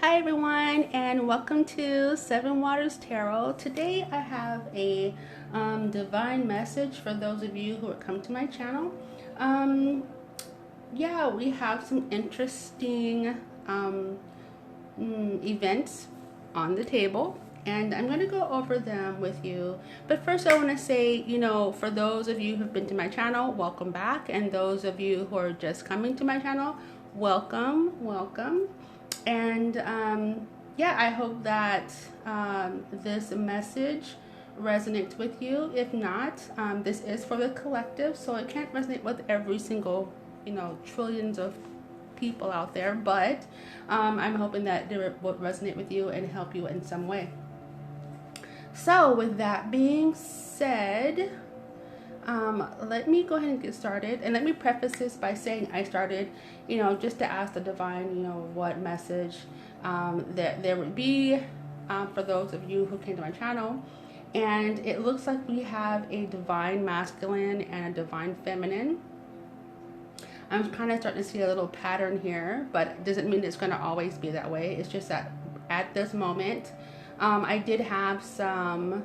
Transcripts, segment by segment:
Hi everyone, and welcome to Seven Waters Tarot. Today I have a divine message for those of you who have come to my channel. Yeah, we have some interesting events on the table, and I'm going to go over them with you. But first I want to say, for those of you who've been to my channel, welcome back, and those of you who are just coming to my channel, welcome. And yeah, I hope that this message resonates with you. If not, this is for the collective, so it can't resonate with every single, trillions of people out there, but I'm hoping that it will resonate with you and help you in some way. So with that being said, let me go ahead and get started, and let me preface this by saying I started, just to ask the divine, what message that there would be for those of you who came to my channel. And it looks like we have a divine masculine and a divine feminine. I'm kind of starting to see a little pattern here, but it doesn't mean it's going to always be that way. It's just that at this moment, I did have some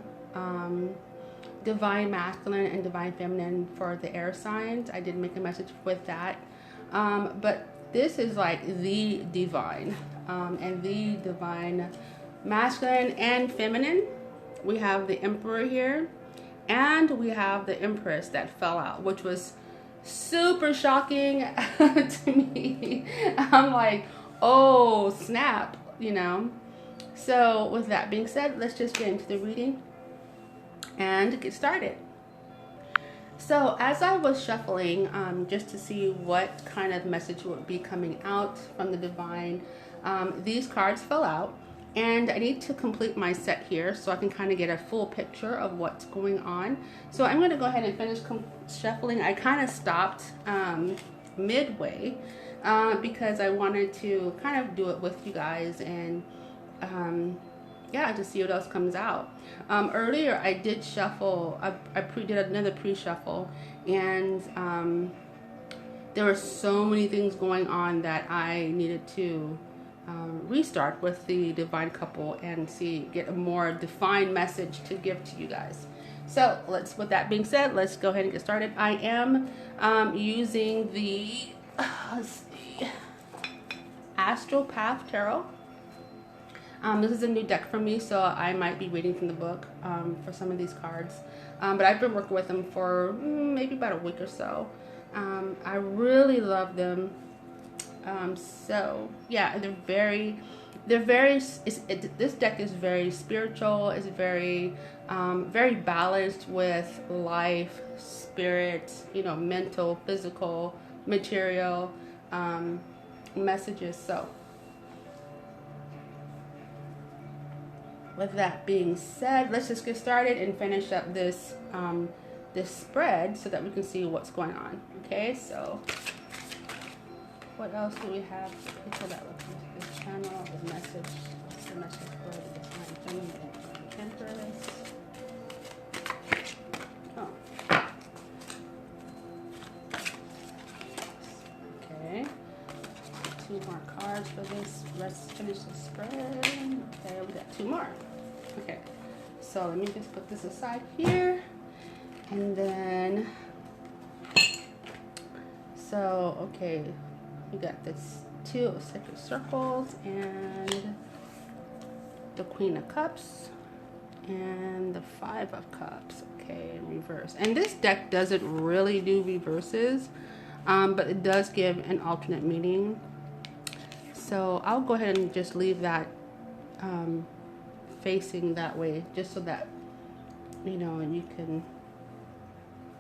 divine masculine and divine feminine for the air signs. I did make a message with that, but this is like the divine and the divine masculine and feminine. We have the Emperor here, and we have the Empress that fell out, which was super shocking to me. I'm like, oh snap, So with that being said, let's just get into the reading and get started. So as I was shuffling, just to see what kind of message would be coming out from the divine, these cards fell out, and I need to complete my set here so I can kind of get a full picture of what's going on. So I'm going to go ahead and finish shuffling. I kind of stopped midway because I wanted to kind of do it with you guys, and yeah, to see what else comes out. Earlier I did shuffle, I did another pre-shuffle, and there were so many things going on that I needed to restart with the divine couple and get a more defined message to give to you guys. So with that being said, let's go ahead and get started. I am using the Astral Path Tarot. This is a new deck for me, so I might be reading from the book for some of these cards. But I've been working with them for maybe about a week or so. I really love them. So yeah, this deck is very spiritual. It's very balanced with life, spirit, mental, physical, material messages. So with that being said, let's just get started and finish up this this spread so that we can see what's going on. Okay, so what else do we have for people that look into this channel? The message, what's the message for the divine feminine and Empress? Oh, okay. 2 more cards for this. Let's finish the spread. Okay, we got 2 more. Okay, so let me just put this aside here, and then okay, we got this 2 of sacred circles and the Queen of Cups and the 5 of Cups. Okay, in reverse. And this deck doesn't really do reverses, but it does give an alternate meaning. So I'll go ahead and just leave that facing that way, just so that you can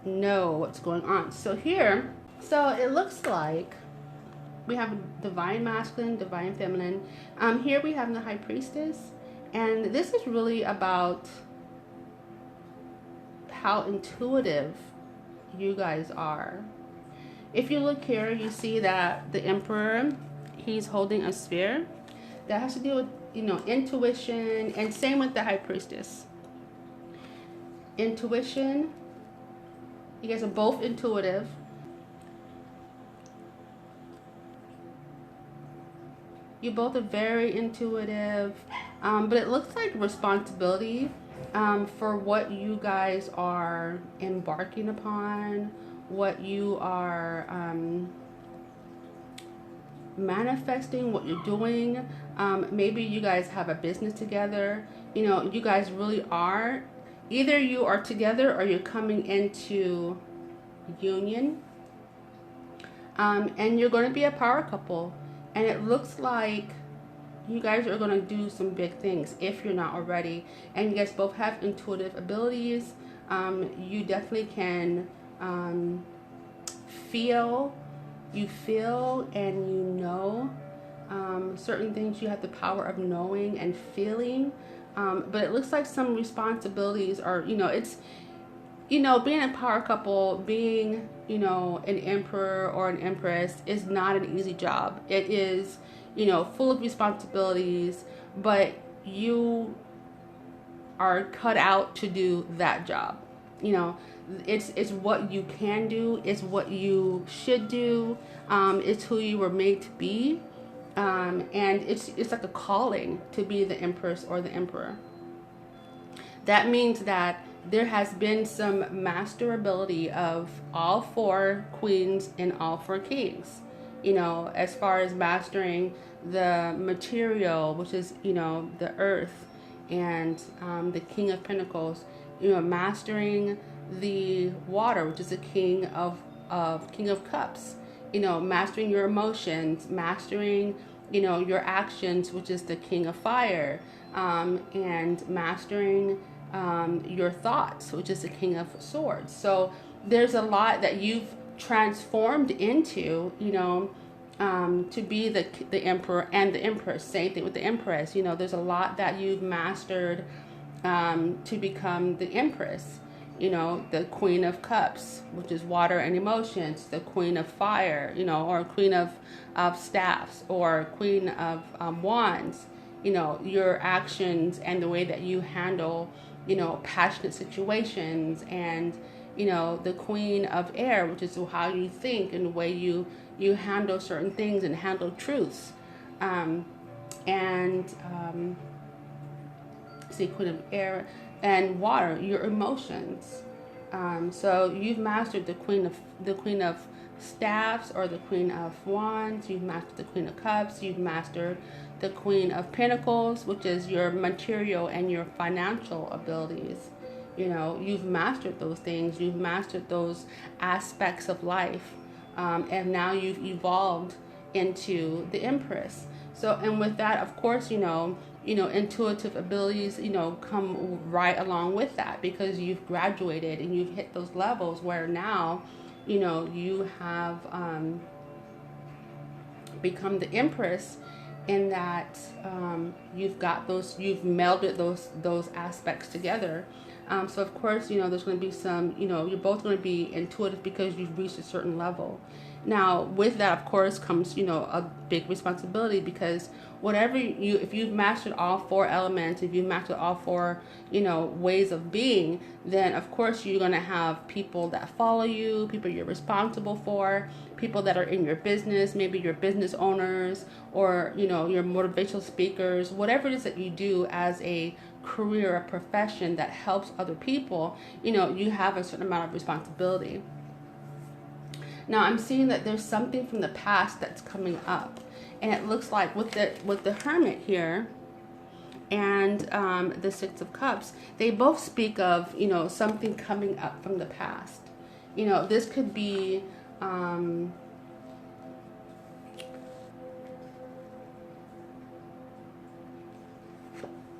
know what's going on. So here, it looks like we have divine masculine, divine feminine. Here we have the High Priestess, and this is really about how intuitive you guys are. If you look here, you see that the Emperor, he's holding a spear. That has to do with, intuition, and same with the High Priestess. Intuition. You guys are both intuitive. You both are very intuitive, but it looks like responsibility for what you guys are embarking upon, what you are manifesting, what you're doing. Maybe you guys have a business together. You know, you guys really are, either you are together or you're coming into union. And you're going to be a power couple. And it looks like you guys are going to do some big things if you're not already. And you guys both have intuitive abilities. You definitely can feel. You feel and you know certain things. You have the power of knowing and feeling. But it looks like some responsibilities are, you know, it's, you know, being a power couple, being, you know, an emperor or an empress is not an easy job. It is, you know, full of responsibilities, but you are cut out to do that job. You know, it's what you can do, it's what you should do, it's who you were made to be, and it's like a calling to be the empress or the emperor. That means that there has been some masterability of all four queens and all four kings, you know, as far as mastering the material, which is, you know, the earth, and the King of Pentacles, you know, mastering the water, which is the King of Cups, you know, mastering your emotions, mastering, you know, your actions, which is the King of Fire, and mastering your thoughts, which is the King of Swords. So there's a lot that you've transformed into, you know, to be the Emperor and the Empress. Same thing with the Empress. You know, there's a lot that you've mastered to become the Empress. You know, the Queen of Cups, which is water and emotions, the Queen of Fire, you know, or Queen of Staffs, or Queen of Wands. You know, your actions and the way that you handle, you know, passionate situations, and, you know, the Queen of Air, which is how you think and the way you handle certain things and handle truths. See, Queen of Air and Water, your emotions. So you've mastered the Queen of Staffs or the Queen of Wands. You've mastered the Queen of Cups. You've mastered the Queen of Pentacles, which is your material and your financial abilities. You know, you've mastered those things. You've mastered those aspects of life. And now you've evolved into the Empress. So, and with that, of course, you know, intuitive abilities, you know, come right along with that, because you've graduated and you've hit those levels where now, you know, you have become the Empress, in that you've melded those aspects together. So of course, you know, there's going to be some, you know, you're both going to be intuitive because you've reached a certain level. Now, with that, of course, comes, you know, a big responsibility, because if you've mastered all four elements, if you've mastered all four, you know, ways of being, then of course you're going to have people that follow you, people you're responsible for, people that are in your business, maybe your business owners, or, you know, your motivational speakers, whatever it is that you do as a career, a profession that helps other people, you know, you have a certain amount of responsibility. Now, I'm seeing that there's something from the past that's coming up, and it looks like with the Hermit here and the Six of Cups, they both speak of, you know, something coming up from the past. You know, this could be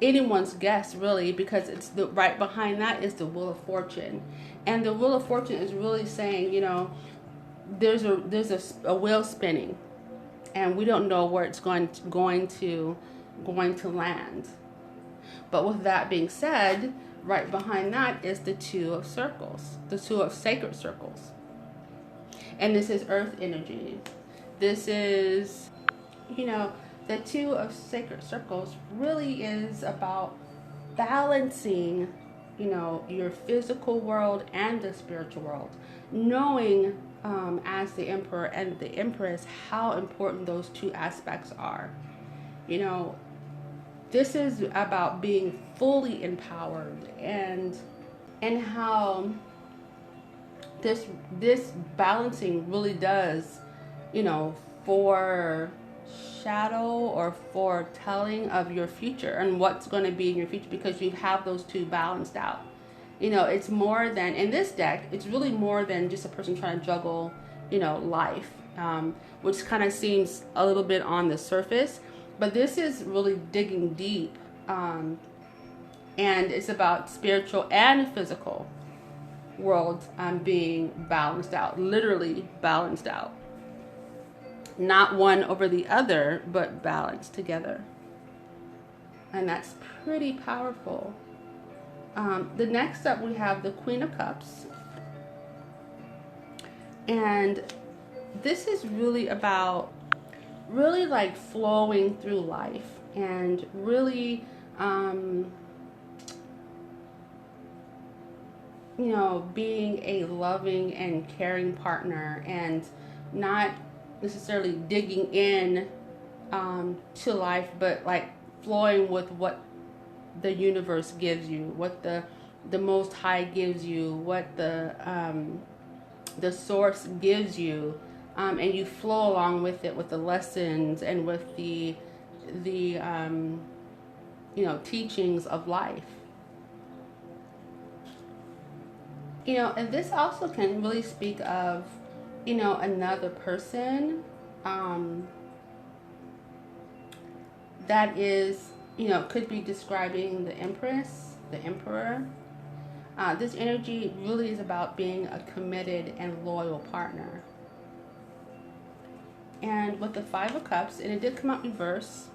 anyone's guess, really, because it's right behind that is the Wheel of Fortune, and the Wheel of Fortune is really saying, you know, there's a wheel spinning, and we don't know where it's going to land. But with that being said, right behind that is the Two of Circles, the Two of Sacred Circles, and this is Earth energy. This is, you know, the Two of Sacred Circles really is about balancing, you know, your physical world and the spiritual world, knowing as the Emperor and the Empress how important those two aspects are. You know, this is about being fully empowered, and how this balancing really does, you know, foreshadow or foretelling of your future and what's going to be in your future, because you have those two balanced out. You know, it's more than, in this deck, it's really more than just a person trying to juggle, you know, life, which kind of seems a little bit on the surface, but this is really digging deep, and it's about spiritual and physical worlds being balanced out, literally balanced out. Not one over the other, but balanced together. And that's pretty powerful. The next up, we have the Queen of Cups. And this is really about like flowing through life and really, you know, being a loving and caring partner, and not necessarily digging in to life, but like flowing with what the universe gives you, what the Most High gives you, what the source gives you, and you flow along with it, with the lessons and with the you know, teachings of life. You know, and this also can really speak of, you know, another person that is, you know, could be describing the Empress, the Emperor. This energy really is about being a committed and loyal partner. And with the Five of Cups, and it did come out reverse.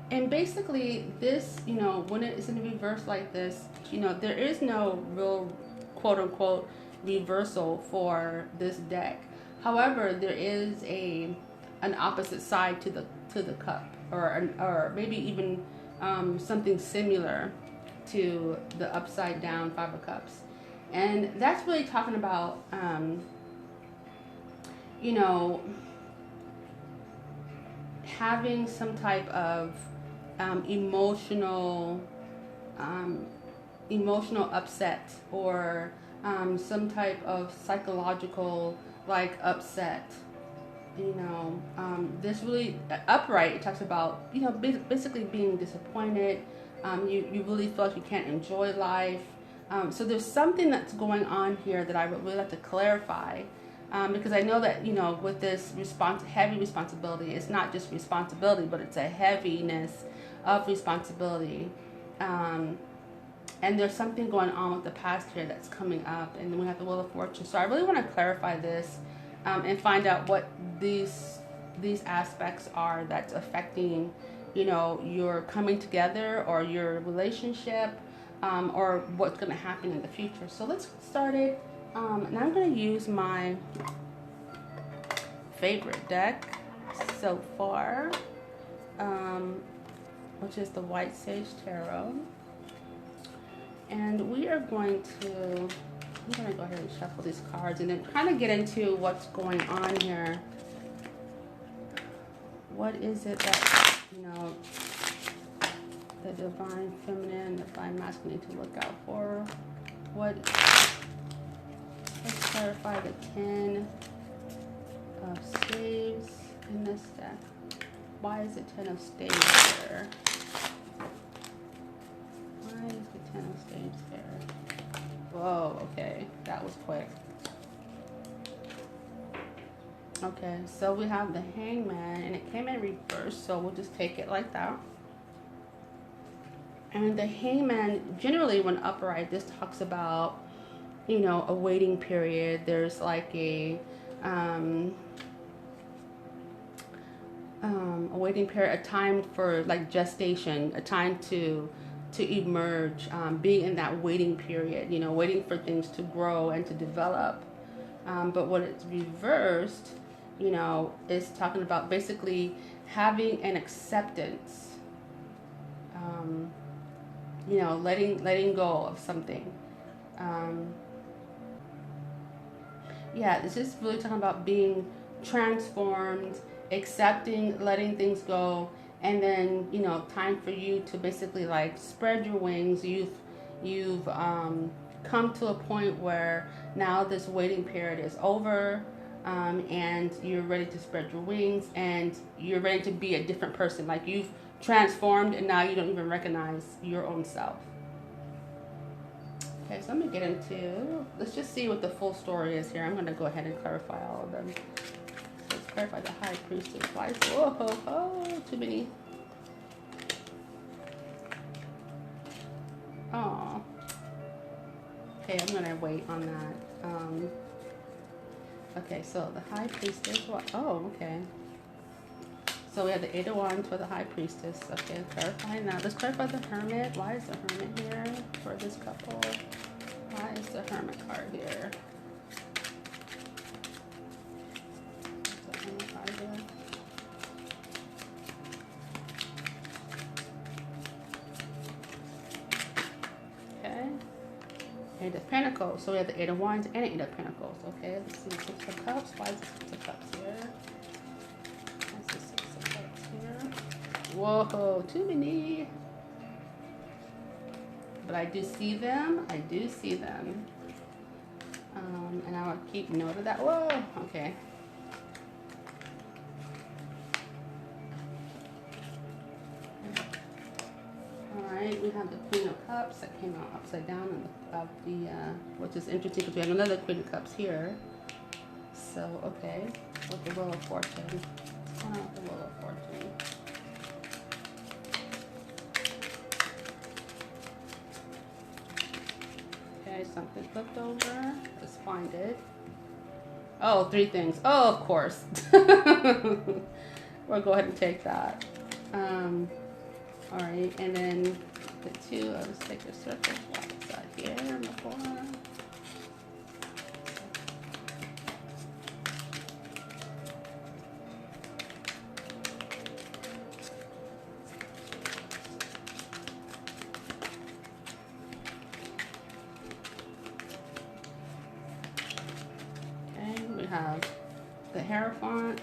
And basically this, you know, when it is in reverse like this, you know, there is no real quote unquote reversal for this deck. However, there is an opposite side to the cup, or maybe even something similar to the upside down Five of Cups. And that's really talking about you know, having some type of emotional upset, or some type of psychological like upset. You know, this really upright, it talks about, you know, basically being disappointed. You really feel like you can't enjoy life. So there's something that's going on here that I would really like to clarify, because I know that, you know, with this heavy responsibility, it's not just responsibility, but it's a heaviness of responsibility. And there's something going on with the past here that's coming up, and then we have the Wheel of Fortune. So I really want to clarify this, and find out what these aspects are that's affecting, you know, your coming together or your relationship, or what's going to happen in the future. So let's get started. And I'm going to use my favorite deck so far, which is the White Sage Tarot. And we are going to, I'm going to go ahead and shuffle these cards and then kind of get into what's going on here. What is it that, you know, the divine feminine, the divine masculine need to look out for? Let's clarify the 10 of Staves in this deck. Why is the 10 of Staves there? Why is the 10 of Staves there? Whoa, okay, that was quick. Okay, so we have the Hangman, and it came in reverse, so we'll just take it like that. And the Hangman, generally when upright, this talks about, you know, a waiting period. There's like a waiting period, a time for like gestation, a time to emerge, being in that waiting period, you know, waiting for things to grow and to develop. But when it's reversed, you know, it's talking about basically having an acceptance, you know, letting go of something. Yeah, this is really talking about being transformed accepting, letting things go, and then, you know, time for you to basically like spread your wings. You've come to a point where now this waiting period is over, and you're ready to spread your wings, and you're ready to be a different person. Like you've transformed, and now you don't even recognize your own self. Okay, so I'm gonna get into, let's just see what the full story is here. I'm gonna go ahead and clarify all of them. So let's clarify the High Priestess. Why is, oh, too many. Oh. Okay, I'm gonna wait on that. Okay, so the High Priestess, what? Oh, okay. So we have the Eight of Wands for the High Priestess. Okay, clarifying that. Let's clarify the Hermit. Why is the Hermit here for this couple? Why is the Hermit card here? The Hermit card here. Okay. Eight of Pentacles. So we have the Eight of Wands and Eight of Pentacles. Okay, let's see. Six of Cups. Why is the Six of Cups here? Whoa, too many. But I do see them. I do see them. And I'll keep note of that. Whoa, okay. Alright, we have the Queen of Cups that came out upside down of the, which is interesting because we have another Queen of Cups here. So, okay, with the Wheel of Fortune. What's going on with the Wheel of Fortune? Something flipped over. Let's find it. Oh, three things. Oh, of course. We'll go ahead and take that. All right, and then the two of the sacred circles. What's that here before? Have the Hierophant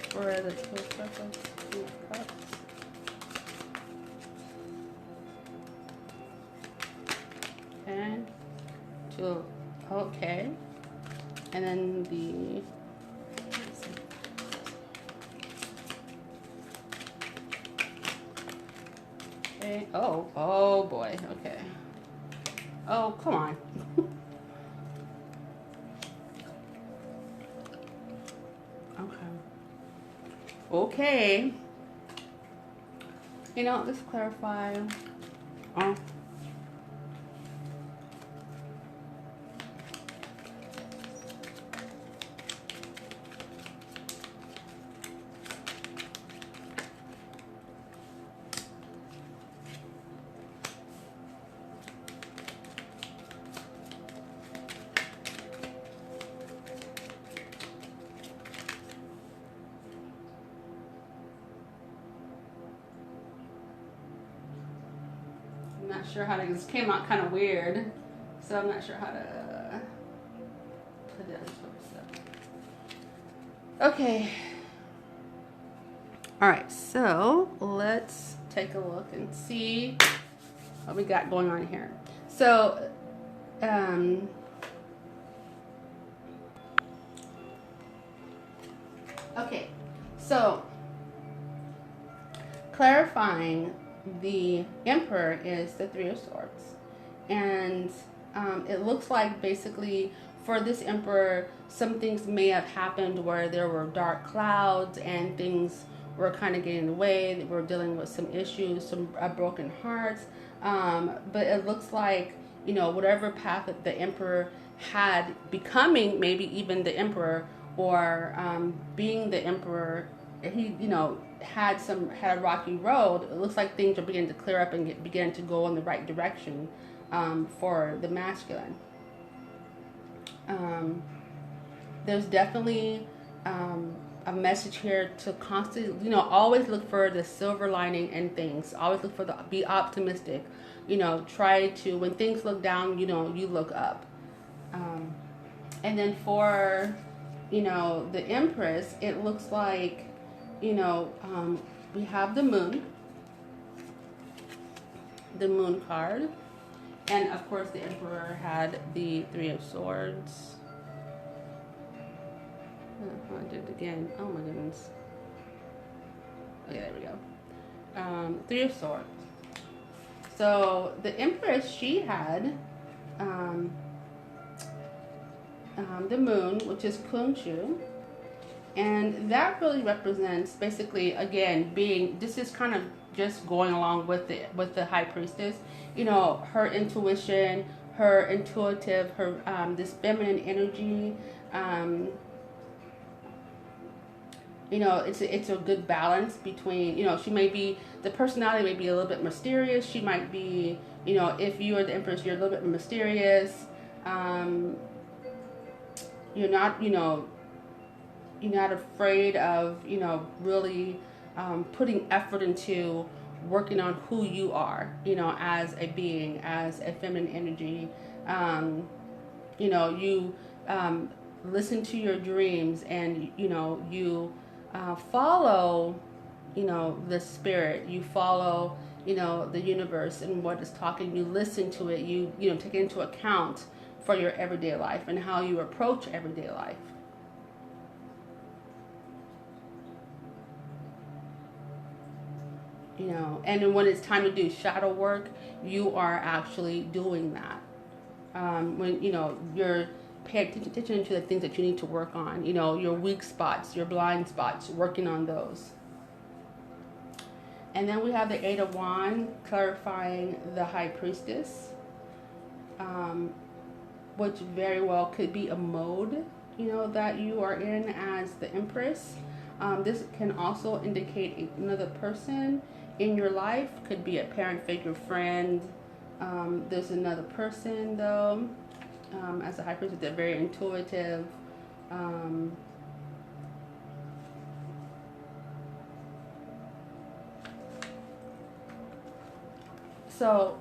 for the two circles, Two of Cups. Okay, two. Okay, and then the. Okay. Oh boy. Okay. Oh, come on. Okay. You know, let's clarify. Oh. I'm not sure how to, this came out kind of weird, so I'm not sure how to put it on. Okay. All right, so let's take a look and see what we got going on here. So, okay, so clarifying, the Emperor is the Three of Swords, and it looks like basically for this Emperor some things may have happened where there were dark clouds and things were kind of getting in the way. They were dealing with some issues, some broken hearts, but it looks like, you know, whatever path that the Emperor had, becoming maybe even the Emperor, or being the Emperor, he, you know, had a rocky road. It looks like things are beginning to clear up and begin to go in the right direction for the masculine. There's definitely a message here to constantly, you know, always look for the silver lining in things. Always look for be optimistic. You know, try to, when things look down, you know, you look up. And then for, you know, the Empress, it looks like you know, we have the moon card. And of course the Emperor had the Three of Swords. Oh, I did it again. Oh my goodness. Okay, there we go. Three of Swords. So the Empress, she had the moon, which is Kunchu. And that really represents basically, again, this is kind of just going along with the High Priestess. You know, her intuition, her intuitive, her this feminine energy. You know, it's a good balance between, you know, the personality may be a little bit mysterious. She might be, you know, if you are the Empress, you're a little bit mysterious. You're not, you know, you're not afraid of, you know, really putting effort into working on who you are, you know, as a being, as a feminine energy. You know, you listen to your dreams, and, you know, you follow, you know, the spirit. You follow, you know, the universe and what is talking. You listen to it. You know, take it into account for your everyday life and how you approach everyday life. You know, and then when it's time to do shadow work, you are actually doing that. When, you know, you're paying attention to the things that you need to work on, you know, your weak spots, your blind spots, working on those. And then we have the Eight of Wands, clarifying the High Priestess, which very well could be a mode, you know, that you are in as the Empress. This can also indicate another person in your life. Could be a parent figure, friend. There's another person though, as a High Priestess, they're very intuitive. So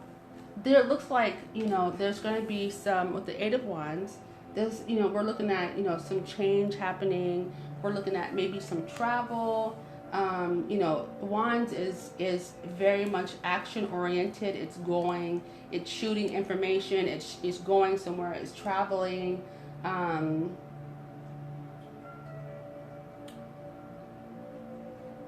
there looks like, you know, there's going to be some, with the Eight of Wands, there's, you know, we're looking at, you know, some change happening. We're looking at maybe some travel. You know, Wands is very much action oriented. It's going, it's shooting information. It's going somewhere. It's traveling.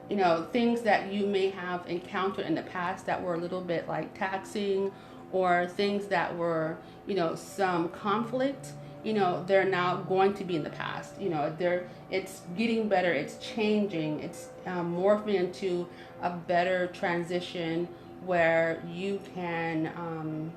You know, things that you may have encountered in the past that were a little bit like taxing, or things that were, you know, some conflict, you know, they're now going to be in the past. You know, it's getting better, it's changing, it's morphing into a better transition where you can,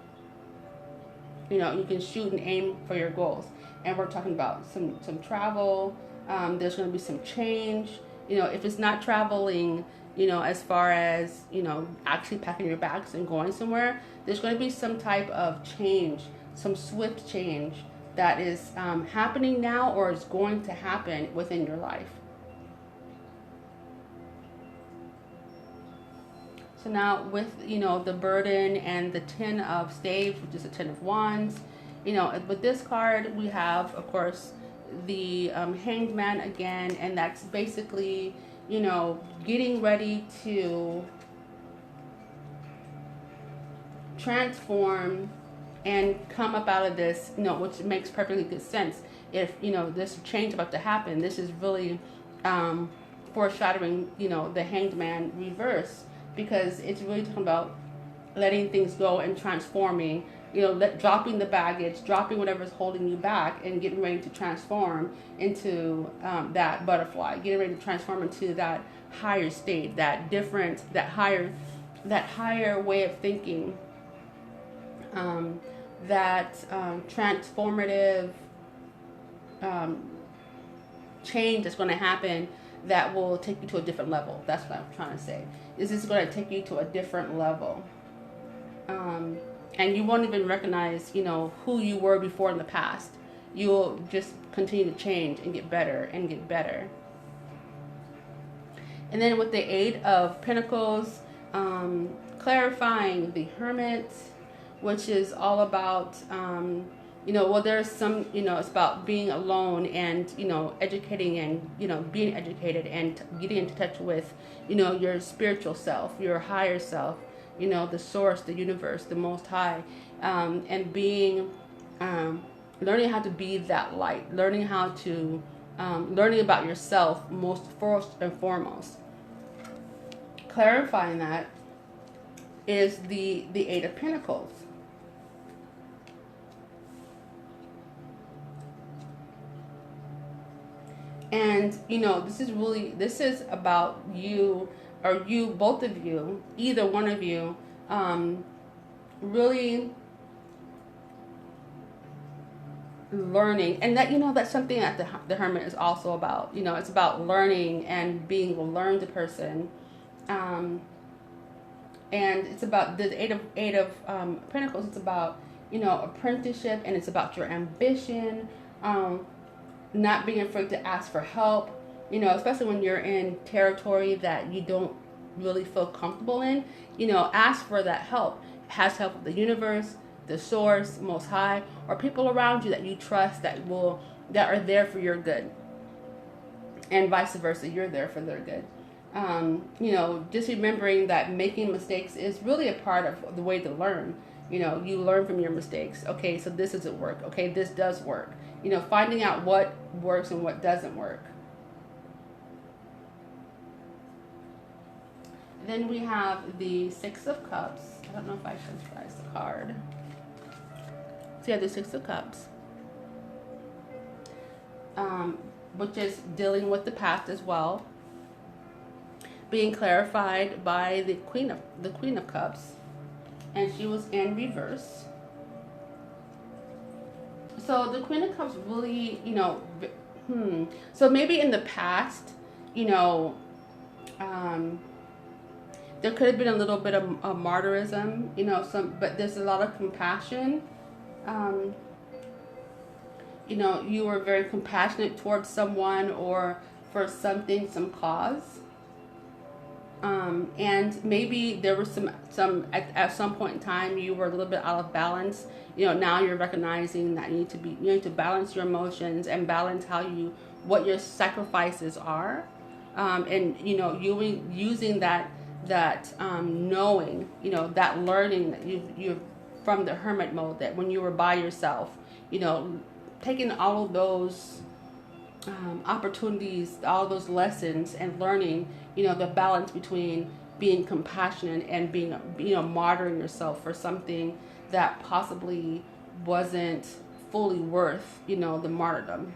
you know, you can shoot and aim for your goals. And we're talking about some travel. There's going to be some change. You know, if it's not traveling, you know, as far as, you know, actually packing your bags and going somewhere, there's going to be some type of change, some swift change that is happening now or is going to happen within your life. So now with, you know, the burden and the Ten of Staves, which is the Ten of Wands, you know, with this card we have, of course, the Hanged Man again, and that's basically, you know, getting ready to transform and come up out of this, you know, which makes perfectly good sense. If, you know, this change about to happen, this is really foreshadowing, you know, the Hanged Man reverse, because it's really talking about letting things go and transforming, you know, dropping the baggage, dropping whatever's holding you back, and getting ready to transform into that butterfly, getting ready to transform into that higher state, that different, that higher way of thinking, that transformative change that's going to happen that will take you to a different level. That's what I'm trying to say. This is going to take you to a different level. And you won't even recognize, you know, who you were before in the past. You'll just continue to change and get better and get better. And then with the Eight of Pentacles, clarifying the Hermit, which is all about, well, there's some, it's about being alone and, educating and, being educated and getting into touch with, your spiritual self, your higher self, the source, the universe, the most high, and being, learning how to be that light, learning how to, learning about yourself first and foremost. Clarifying that is the Eight of Pentacles. And, this is about you, or you, both of you, either one of you, really learning. And that, that's something that the Hermit is also about. It's about learning and being a learned person. And it's about the Eight of Pentacles. It's about, apprenticeship, and it's about your ambition. Not being afraid to ask for help, especially when you're in territory that you don't really feel comfortable in, ask for that help. Has help with the universe, the source, most high, or people around you that you trust that are there for your good. And vice versa, you're there for their good. Just remembering that making mistakes is really a part of the way to learn. You learn from your mistakes. Okay, so this doesn't work. Okay, this does work. Finding out what works and what doesn't work. Then we have the Six of Cups. I don't know if I centralized the card. So yeah, the Six of Cups, which is dealing with the past as well, being clarified by the Queen of Cups, and she was in reverse. So the Queen of Cups really, so maybe in the past, there could have been a little bit of martyrism, but there's a lot of compassion. You were very compassionate towards someone or for something, some cause. And maybe there was at some point in time you were a little bit out of balance. Now you're recognizing that you need to balance your emotions and balance what your sacrifices are. And using that knowing, that learning that you from the Hermit mode, that when you were by yourself, taking all of those opportunities, all those lessons, and learning, the balance between being compassionate and being, martyring yourself for something that possibly wasn't fully worth, the martyrdom.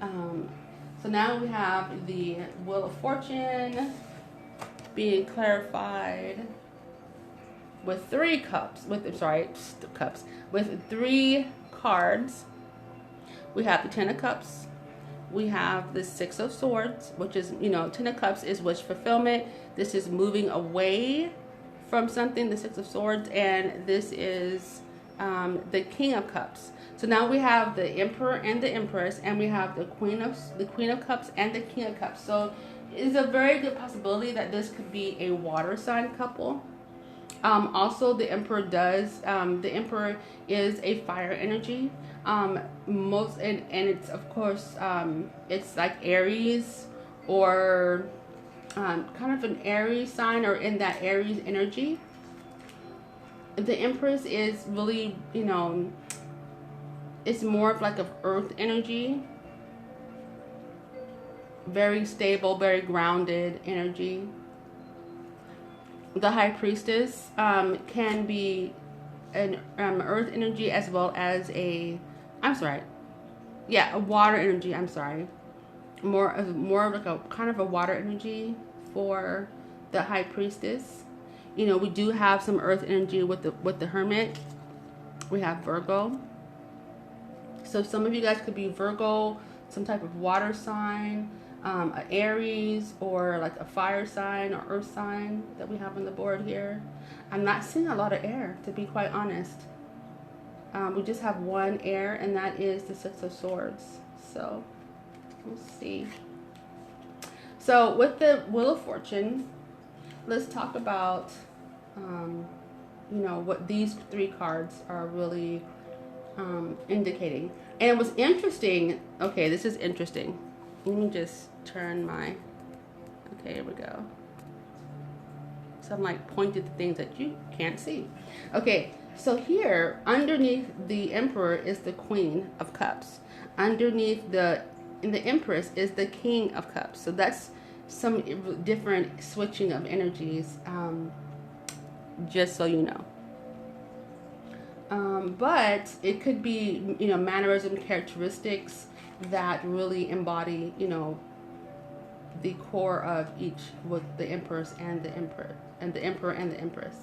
So now we have the Wheel of Fortune being clarified with three cards. We have the Ten of Cups. We have the Six of Swords, which is, Ten of Cups is wish fulfillment. This is moving away from something, the Six of Swords, and this is the King of Cups. So now we have the Emperor and the Empress, and we have the Queen of Cups and the King of Cups. So it's a very good possibility that this could be a water sign couple. Also, the Emperor is a fire energy. And it's, of course, it's like Aries, or kind of an Aries sign, or in that Aries energy. The Empress is really, it's more of like an earth energy. Very stable, very grounded energy. The High Priestess can be an earth energy as well as a water energy. More like a kind of a water energy for the High Priestess. We do have some earth energy with the Hermit. We have Virgo. So some of you guys could be Virgo, some type of water sign, an Aries, or like a fire sign or earth sign that we have on the board here. I'm not seeing a lot of air, to be quite honest. We just have one air, and that is the Six of Swords. So we'll see. So with the Wheel of Fortune, let's talk about what these three cards are really indicating. And it was interesting. Okay, this is interesting. Let me just turn my, okay, here we go. So I'm like pointing to things that you can't see. Okay, so here underneath the Emperor is the Queen of Cups. Underneath the Empress is the King of Cups. So that's some different switching of energies, just so you know. But it could be, you know, mannerism, characteristics that really embody, you know, the core of each, with the Empress and the Emperor, and the Emperor and the Empress.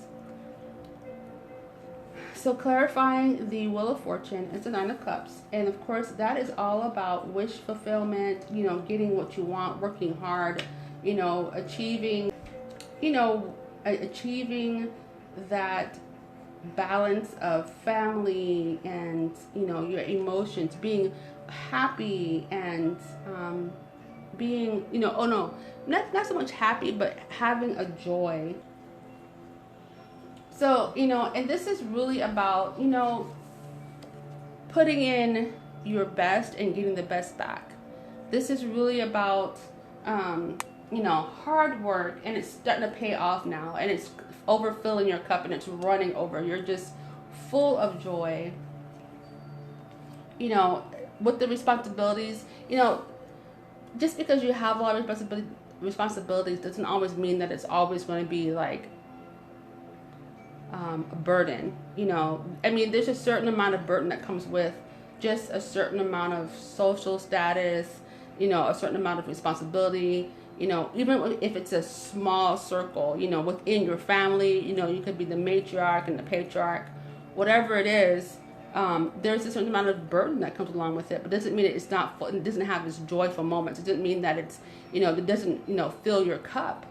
So clarifying the Wheel of Fortune is the Nine of Cups. And of course, that is all about wish fulfillment, you know, getting what you want, working hard, you know, achieving that balance of family and, you know, your emotions, being happy and being, you know, oh no, not so much happy, but having a joy. So, you know, and this is really about, you know, putting in your best and getting the best back. This is really about, you know, hard work, and it's starting to pay off now, and it's overfilling your cup and it's running over. You're just full of joy. You know, with the responsibilities, you know, just because you have a lot of responsibilities doesn't always mean that it's always going to be like a burden. You know, I mean, there's a certain amount of burden that comes with just a certain amount of social status, you know, a certain amount of responsibility. You know, even if it's a small circle, you know, within your family, you know, you could be the matriarch and the patriarch, whatever it is. There's a certain amount of burden that comes along with it, but doesn't mean it's not. It doesn't have its joyful moments. It doesn't mean that it's, you know, it doesn't, you know, fill your cup.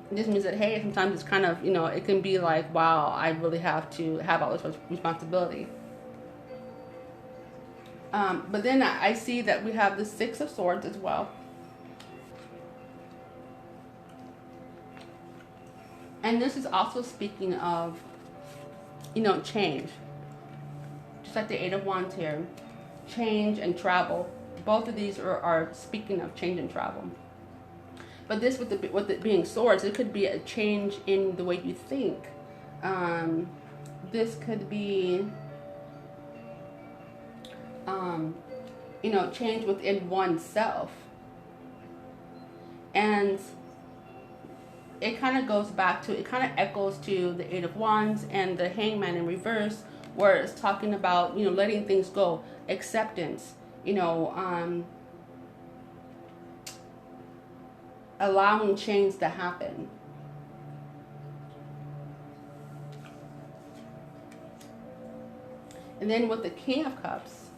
It just means that, hey, sometimes it's kind of, you know, it can be like, wow, I really have to have all this responsibility. But then I see that we have the Six of Swords as well. And this is also speaking of, you know, change. Just like the Eight of Wands here. Change and travel. Both of these are speaking of change and travel. But this, with it being swords, it could be a change in the way you think. This could be, you know, change within oneself. And it kind of goes back to, it kind of echoes to the Eight of Wands and the Hangman in reverse, where it's talking about, you know, letting things go, acceptance, you know, allowing change to happen. And then with the King of Cups,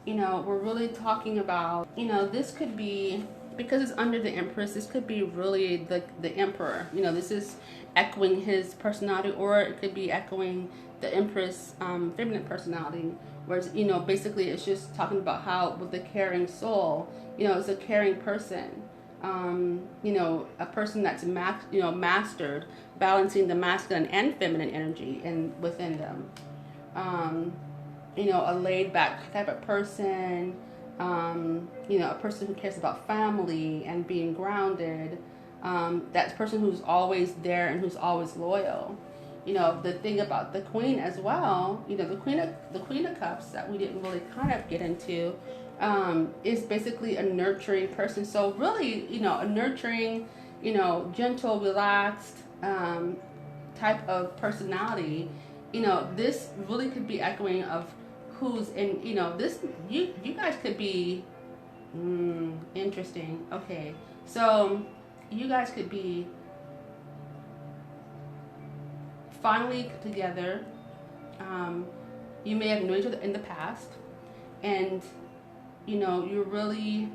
you know, we're really talking about, you know, this could be, because it's under the Empress, this could be really the Emperor. You know, this is echoing his personality, or it could be echoing the Empress feminine personality, whereas, you know, basically it's just talking about how with the caring soul, you know, it's a caring person, you know, a person that's mastered balancing the masculine and feminine energy within them. You know, a laid back type of person, you know, a person who cares about family and being grounded, that person who's always there and who's always loyal. You know, the thing about the Queen as well, you know, the Queen of Cups that we didn't really kind of get into, is basically a nurturing person. So really, you know, a nurturing, you know, gentle, relaxed type of personality. You know, this really could be echoing of who's in, you know, this, you guys could be, interesting. Okay, so you guys could be finally together. You may have known each other in the past, and, you know, you're really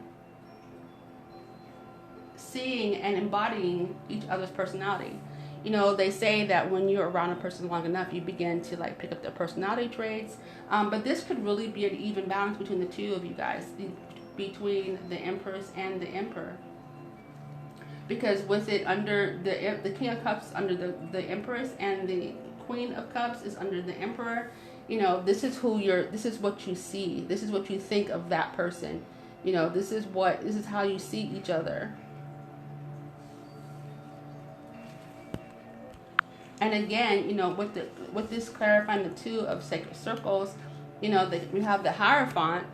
seeing and embodying each other's personality. You know, they say that when you're around a person long enough, you begin to like pick up their personality traits. But this could really be an even balance between the two of you guys, between the Empress and the Emperor. Because with it under the King of Cups under the Empress and the Queen of Cups is under the Emperor. You know, this is this is what you see. This is what you think of that person. You know, this is how you see each other. And again, you know, with this clarifying the Two of Sacred Circles, you know, we have the Hierophant,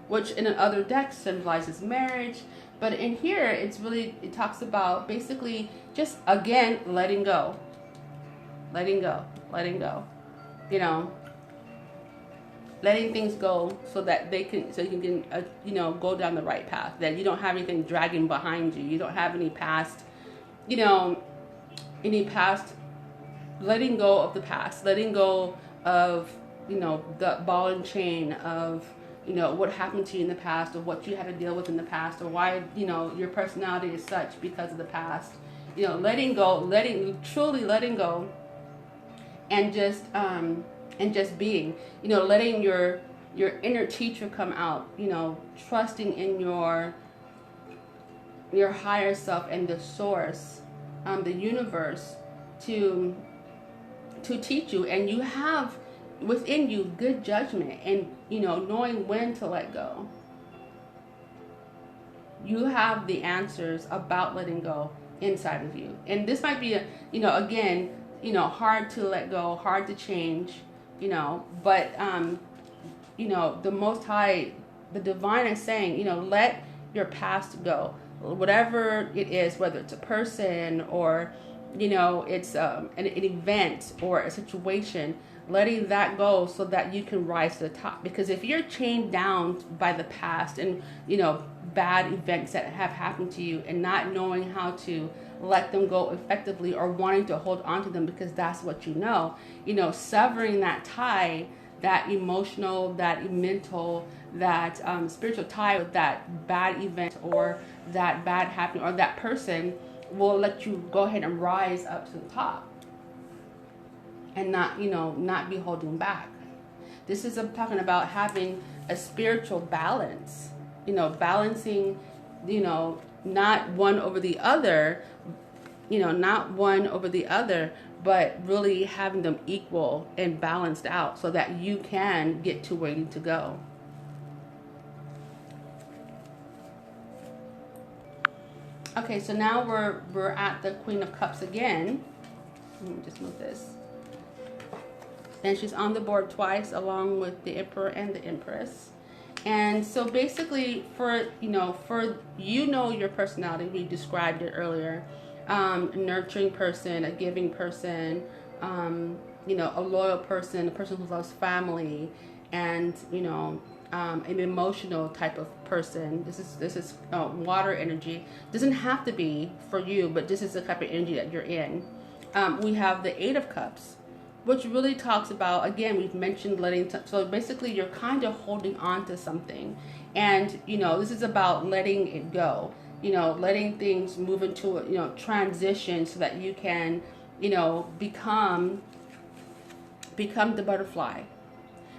which in other decks symbolizes marriage. But in here, it talks about basically just, again, letting go. Letting go. Letting go. You know, letting things go so that you can, you know, go down the right path. That you don't have anything dragging behind you. You don't have any past, you know, letting go of the past. Letting go of, you know, the ball and chain of, you know, what happened to you in the past, or what you had to deal with in the past, or why, you know, your personality is such because of the past. You know, letting go, truly letting go, and just being, you know, letting your inner teacher come out, you know, trusting in your higher self and the source, the universe, to teach you. And you have within you good judgment, and, you know, knowing when to let go. You have the answers about letting go inside of you. And this might be you know, again, you know, hard to let go, hard to change, you know, but you know, the Most High, the Divine is saying, you know, let your past go. Whatever it is, whether it's a person, or, you know, it's an event or a situation, letting that go so that you can rise to the top. Because if you're chained down by the past and, you know, bad events that have happened to you, and not knowing how to let them go effectively, or wanting to hold on to them because that's what you know, severing that tie, that emotional, that mental, that spiritual tie with that bad event or that bad happening or that person, will let you go ahead and rise up to the top and not be holding back. This is talking about having a spiritual balance, balancing, not one over the other, but really having them equal and balanced out so that you can get to where you need to go. Okay, so now we're at the Queen of Cups again. Let me just move this. And she's on the board twice, along with the Emperor and the Empress. And so basically, for your personality, we described it earlier. A nurturing person, a giving person, a loyal person, a person who loves family, and an emotional type of person. This is water energy. Doesn't have to be for you, but this is the type of energy that you're in. We have the Eight of Cups, which really talks about, again, we've mentioned so basically you're kind of holding on to something, and this is about letting it go, letting things move into transition so that you can become the butterfly,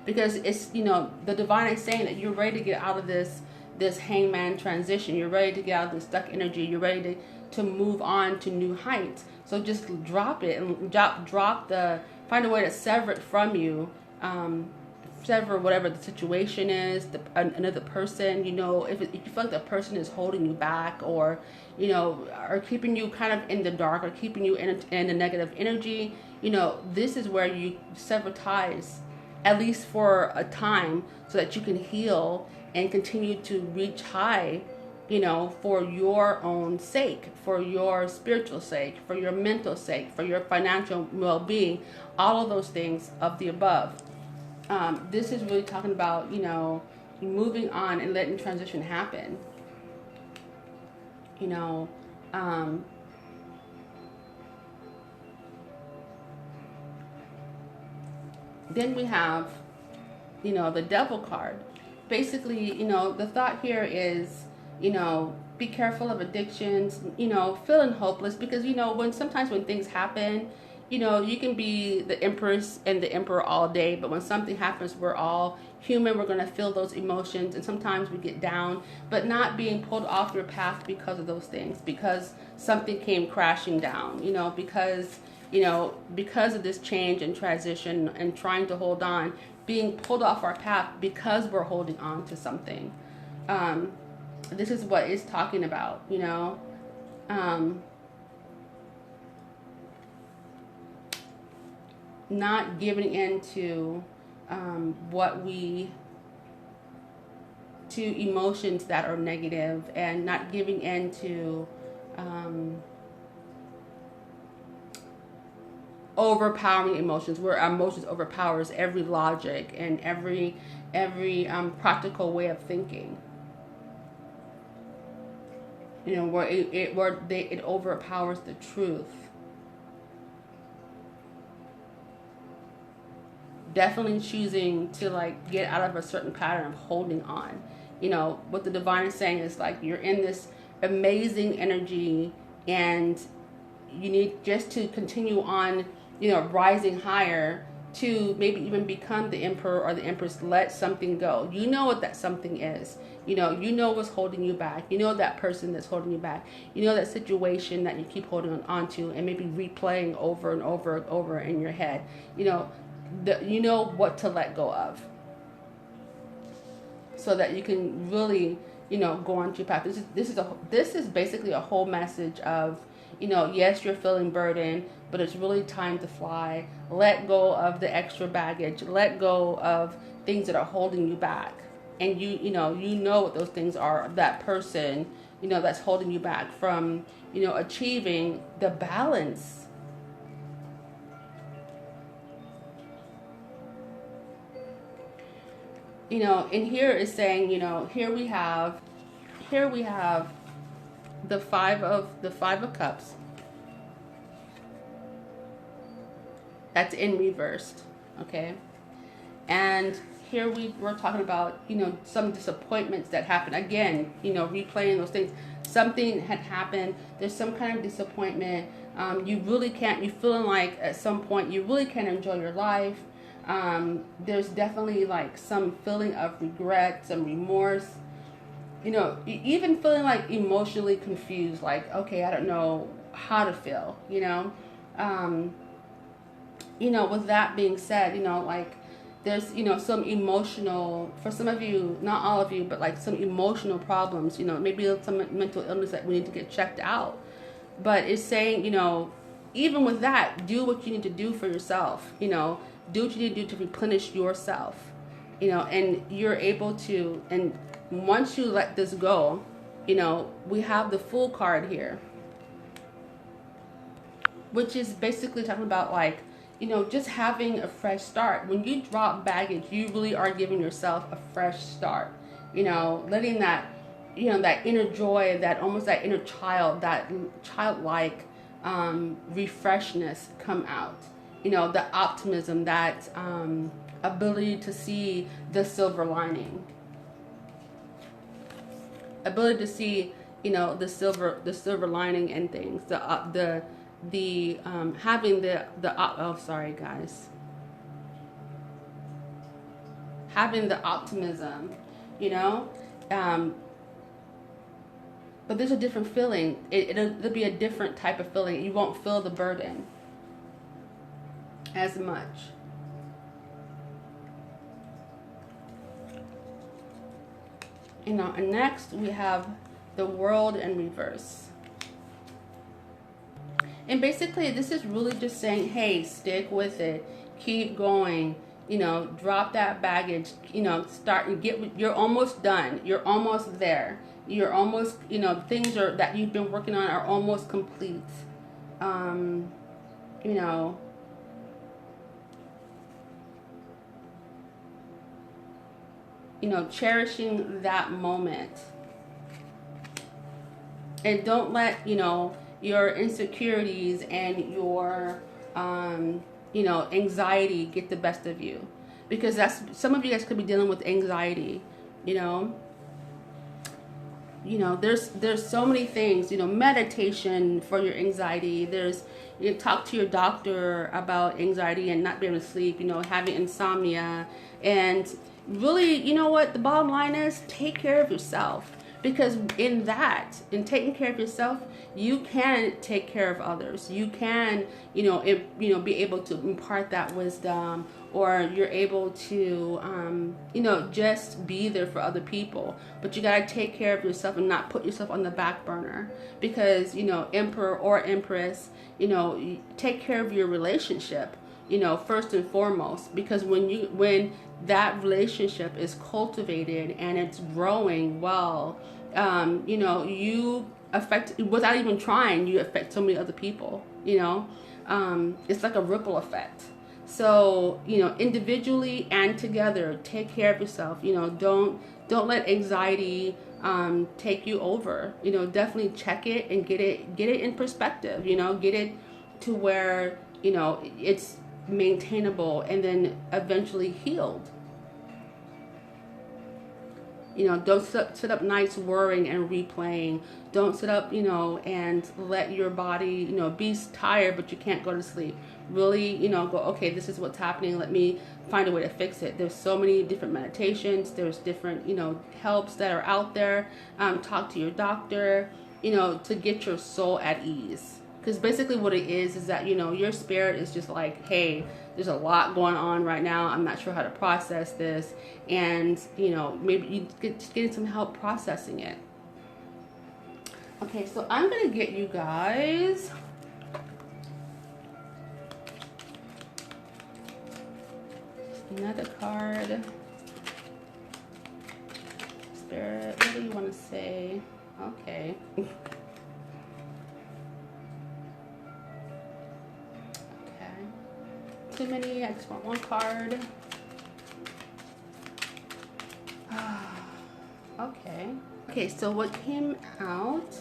because it's the divine is saying that you're ready to get out of this hangman transition. You're ready to get out of this stuck energy. You're ready to move on to new heights. So just drop it and find a way to sever it from you. Sever whatever the situation is, another person, if you feel like the person is holding you back, or or keeping you kind of in the dark, or keeping you in a negative energy, this is where you sever ties, at least for a time, so that you can heal and continue to reach high, for your own sake, for your spiritual sake, for your mental sake, for your financial well-being, all of those things of the above. This is really talking about, moving on and letting transition happen. Then we have, the Devil card. Basically, the thought here is, be careful of addictions, feeling hopeless, because, sometimes when things happen, you know, you can be the Empress and the Emperor all day, but when something happens, we're all human. We're going to feel those emotions, and sometimes we get down, but not being pulled off your path because of those things, because something came crashing down, you know, because of this change and transition and trying to hold on, being pulled off our path because we're holding on to something. This is what it's talking about, you know. Not giving in to to emotions that are negative, and not giving in to overpowering emotions, where our emotions overpowers every logic and every practical way of thinking. You know, where it overpowers the truth. Definitely choosing to like get out of a certain pattern of holding on. You know, what the divine is saying is like, you're in this amazing energy, and you need just to continue on, you know, rising higher to maybe even become the Emperor or the Empress. Let something go. You know what that something is. You know what's holding you back. You know that person that's holding you back. You know that situation that you keep holding on to and maybe replaying over and over and over in your head. You know what to let go of, so that you can really, you know, go on to your path. This is basically a whole message of, you know, yes, you're feeling burdened, but it's really time to fly. Let go of the extra baggage. Let go of things that are holding you back. And you know what those things are. That person, you know, that's holding you back from, you know, achieving the balance. You know, and here is saying, you know, here we have the five of cups. That's in reversed, okay? And here we're talking about, you know, some disappointments that happen. Again, you know, replaying those things. Something had happened. There's some kind of disappointment. You feeling like at some point you really can't enjoy your life. There's definitely like some feeling of regret, some remorse, you know, even feeling like emotionally confused, like, okay, I don't know how to feel, you know. With that being said, you know, like there's, you know, some emotional, for some of you, not all of you, but like some emotional problems, you know, maybe some mental illness that we need to get checked out. But it's saying, you know, even with that, do what you need to do for yourself, you know. Do what you need to do to replenish yourself, you know, and you're able to, and once you let this go, you know, we have the Fool card here, which is basically talking about like, you know, just having a fresh start. When you drop baggage, you really are giving yourself a fresh start, you know, letting that, you know, that inner joy, that almost that inner child, that childlike refreshness come out. You know, the optimism, that ability to see the silver lining, ability to see, you know, the silver lining in things. Having having the optimism, you know. But there's a different feeling. It'll be a different type of feeling. You won't feel the burden as much. You know, and next we have the World in reverse. And basically this is really just saying, hey, stick with it, keep going, you know, drop that baggage, you know, you're almost done, you're almost there, you're almost, you know, things that you've been working on are almost complete. You know, cherishing that moment. And don't let, you know, your insecurities and your, you know, anxiety get the best of you. Because some of you guys could be dealing with anxiety, you know. you know, there's so many things, you know, meditation for your anxiety. There's, you talk to your doctor about anxiety and not being able to sleep, you know, having insomnia. And really, you know what, the bottom line is, take care of yourself. Because in taking care of yourself, you can take care of others. You can, you know, be able to impart that wisdom, or you're able to, you know, just be there for other people. But you gotta take care of yourself and not put yourself on the back burner. Because, you know, Emperor or Empress, you know, take care of your relationship, you know, first and foremost. Because when that relationship is cultivated and it's growing well, you know, you affect, without even trying, you affect so many other people, you know. It's like a ripple effect. So, you know, individually and together, take care of yourself. You know, don't let anxiety take you over. You know, definitely check it and get it in perspective. You know, get it to where, you know, it's maintainable and then eventually healed. You know, don't sit up nights worrying and replaying. Don't sit up, you know, and let your body, you know, be tired but you can't go to sleep. Really, you know, go, okay, this is what's happening. Let me find a way to fix it. There's so many different meditations. There's different, you know, helps that are out there. Talk to your doctor, you know, to get your soul at ease. Because basically what it is that, you know, your spirit is just like, hey, there's a lot going on right now. I'm not sure how to process this. And, you know, maybe you getting some help processing it. Okay, so I'm going to get you guys another card. Spirit, what do you want to say? Okay. Too many, I just want one card. Okay, so what came out?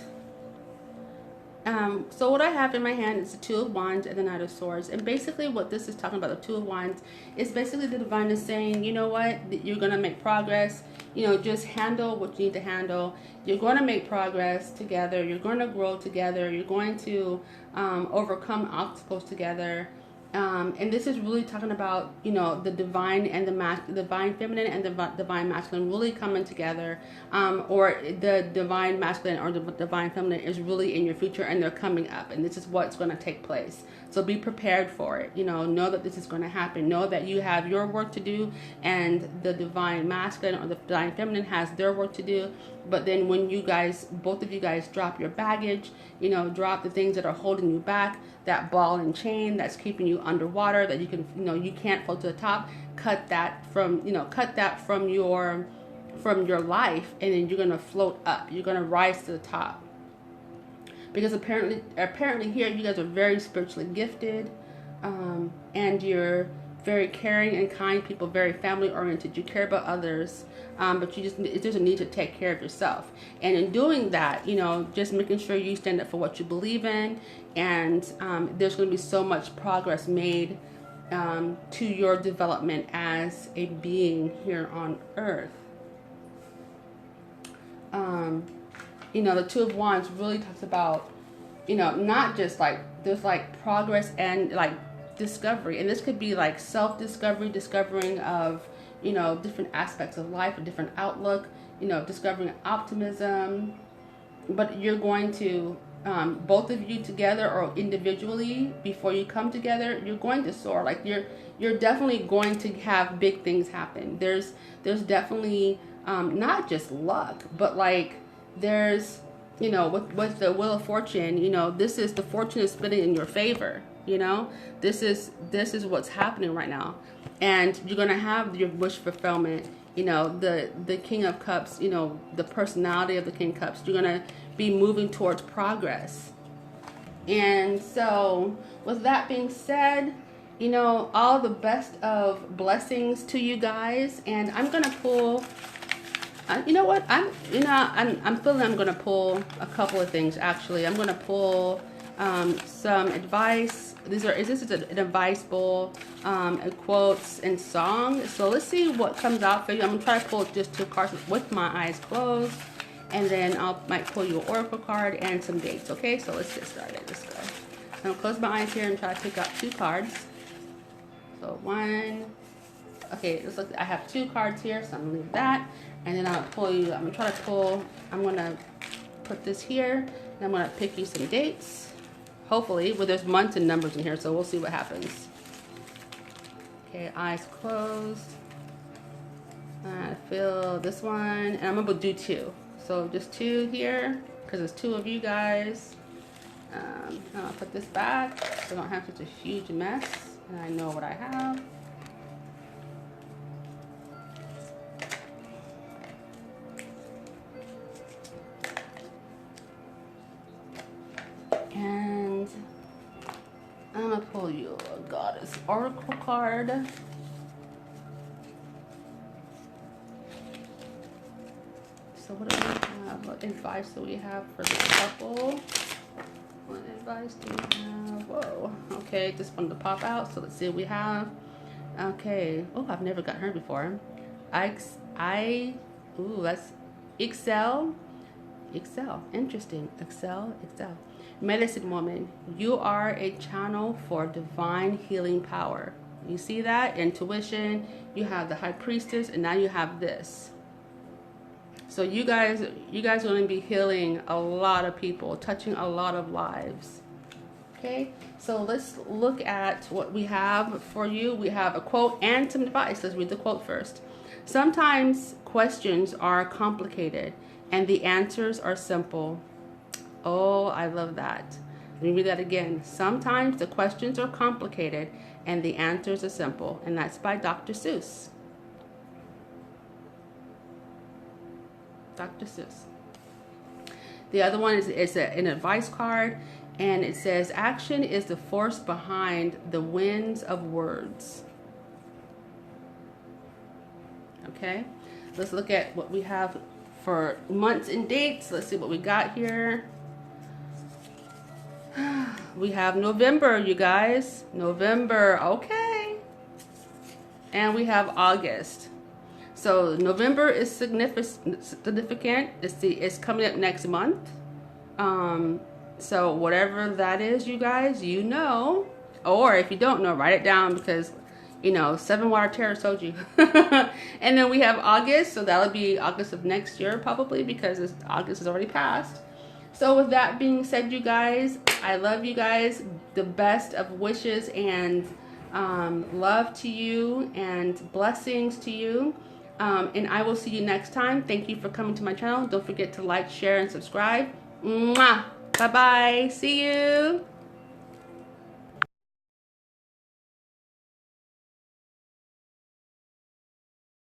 So what I have in my hand is the Two of Wands and the Knight of Swords. And basically what this is talking about, the Two of Wands, is basically the divine is saying, you know what, you're going to make progress. You know, just handle what you need to handle. You're going to make progress together. You're going to grow together. You're going to overcome obstacles together. And this is really talking about, you know, the divine and the divine feminine and the divine masculine really coming together, or the divine masculine or the divine feminine is really in your future and they're coming up, and this is what's going to take place. So be prepared for it. You know that this is going to happen. Know that you have your work to do, and the divine masculine or the divine feminine has their work to do. But then when you guys, both of you guys, drop your baggage, you know, drop the things that are holding you back, that ball and chain that's keeping you underwater, that you can, you know, you can't float to the top, cut that from your life, and then you're going to float up. You're going to rise to the top. Because apparently here you guys are very spiritually gifted, and you're very caring and kind people, very family oriented. You care about others, but there's a need to take care of yourself. And in doing that, you know, just making sure you stand up for what you believe in, and there's going to be so much progress made to your development as a being here on earth. You know, the Two of Wands really talks about, you know, not just like, there's like progress and like discovery. And this could be like self-discovery, discovering of, you know, different aspects of life, a different outlook, you know, discovering optimism. But you're going to, both of you together or individually, before you come together, you're going to soar. Like you're definitely going to have big things happen. There's definitely not just luck, but like there's, you know, with the Wheel of Fortune, you know, this is the fortune is spinning in your favor. You know, this is what's happening right now, and you're gonna have your wish fulfillment. You know, the King of Cups, you know, the personality of the King of Cups, you're gonna be moving towards progress. And so with that being said, you know, all the best of blessings to you guys. And I'm gonna pull, you know what, I'm feeling I'm gonna pull a couple of things. Actually, I'm gonna pull some advice. This is an advice bowl, quotes and songs. So let's see what comes out for you. I'm gonna try to pull just 2 cards with my eyes closed, and then might pull you an oracle card and some dates. Okay, so let's get started. Let's go. I'm gonna close my eyes here and try to pick out 2 cards. So 1. Okay, let's look. I have 2 cards here, so I'm gonna leave that, and then I'll pull you. I'm gonna try to pull. I'm gonna put this here, and I'm gonna pick you some dates. Hopefully, well, there's months and numbers in here, so we'll see what happens. Okay, eyes closed. I feel this one, and I'm gonna do 2. So just 2 here, because there's 2 of you guys. I'll put this back so I don't have such a huge mess, and I know what I have. And I'm gonna pull you a Goddess Oracle card. So what do we have? What advice do we have for this couple? What advice do we have? Whoa. Okay, just wanted to pop out. So let's see what we have. Okay. Oh, I've never got her before. Ooh, that's Excel. Interesting. Excel. Medicine woman, you are a channel for divine healing power. You see that? Intuition. You have the High Priestess, and now you have this. So you guys are going to be healing a lot of people, touching a lot of lives. Okay, so let's look at what we have for you. We have a quote and some advice. Let's read the quote first. Sometimes questions are complicated and the answers are simple. Oh, I love that. Let me read that again. Sometimes the questions are complicated and the answers are simple. And that's by Dr. Seuss. Dr. Seuss. The other one is an advice card, and it says, action is the force behind the winds of words. Okay, let's look at what we have for months and dates. Let's see what we got here. We have November, you guys. November, okay. And we have August. So November is significant. It's coming up next month. So whatever that is, you guys, you know. Or if you don't know, write it down, because, you know, 7 Water Tarot told you. And then we have August. So that'll be August of next year probably, because August is already passed. So with that being said, you guys, I love you guys. The best of wishes and love to you and blessings to you. And I will see you next time. Thank you for coming to my channel. Don't forget to like, share, and subscribe. Mwah! Bye-bye. See you.